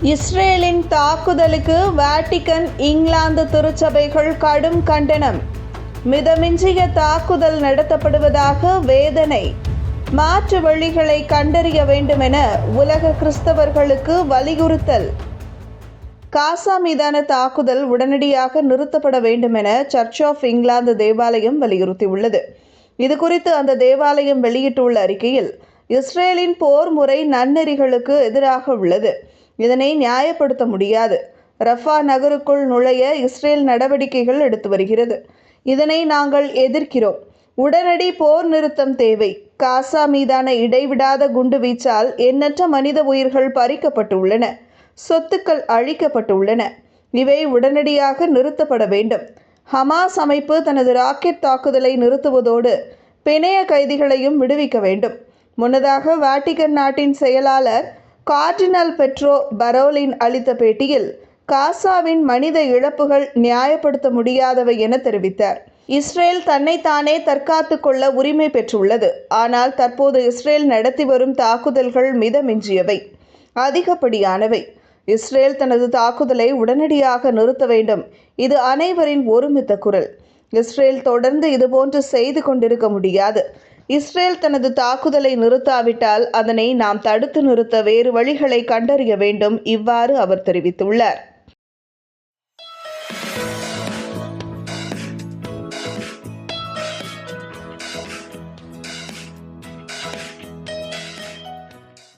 இஸ்ரேலின் தாக்குதலுக்கு வாட்டிகன், இங்கிலாந்து திருச்சபைகள் கடும் கண்டனம். மிதமிஞ்சிய தாக்குதல் நடத்தப்படுவதாக வேதனை. மாற்று வழிகளை கண்டறிய வேண்டும் என உலக கிறிஸ்தவர்களுக்கு வலியுறுத்தல். காசா மீதான தாக்குதல் உடனடியாக நிறுத்தப்பட வேண்டும் என சர்ச் ஆஃப் இங்கிலாந்து தேவாலயம் வலியுறுத்தியுள்ளது. இதுகுறித்து அந்த தேவாலயம் வெளியிட்டுள்ள அறிக்கையில், இஸ்ரேலின் போர் முறை நன்னெறிகளுக்கு எதிராக உள்ளது. இதனை நியாயப்படுத்த முடியாது. ரஃபா நகருக்குள் நுழைய இஸ்ரேல் நடவடிக்கைகள் எடுத்து வருகிறது. இதனை நாங்கள் எதிர்க்கிறோம். உடனடி போர் நிறுத்தம் தேவை. காசா மீதான இடைவிடாத குண்டு வீச்சால் எண்ணற்ற மனித உயிர்கள் பறிக்கப்பட்டுள்ளன, சொத்துக்கள் அழிக்கப்பட்டுள்ளன. இவை உடனடியாக நிறுத்தப்பட வேண்டும். ஹமாஸ் அமைப்பு தனது ராக்கெட் தாக்குதலை நிறுத்துவதோடு பிணைய கைதிகளையும் விடுவிக்க வேண்டும். முன்னதாக வாட்டிகன் நாட்டின் செயலாளர் கார்டினல் பெட்ரோ பரோலின் அளித்த பேட்டியில், காசாவின் மனித இழப்புகள் நியாயப்படுத்த முடியாதவை என தெரிவித்தார். இஸ்ரேல் தன்னைத்தானே தற்காத்துக் கொள்ள உரிமை பெற்றுள்ளது. ஆனால் தற்போது இஸ்ரேல் நடத்தி வரும் தாக்குதல்கள் மிதமிஞ்சியவை, அதிகப்படியானவை. இஸ்ரேல் தனது தாக்குதலை உடனடியாக நிறுத்த வேண்டும். இது அனைவரின் ஒருமித்த குரல். இஸ்ரேல் தொடர்ந்து இதுபோன்று செய்து கொண்டிருக்க முடியாது. இஸ்ரேல் தனது தாக்குதலை நிறுத்தாவிட்டால் அதனை நாம் தடுத்து நிறுத்த வேறு வழிகளை கண்டறிய வேண்டும். இவ்வாறு அவர் தெரிவித்துள்ளார்.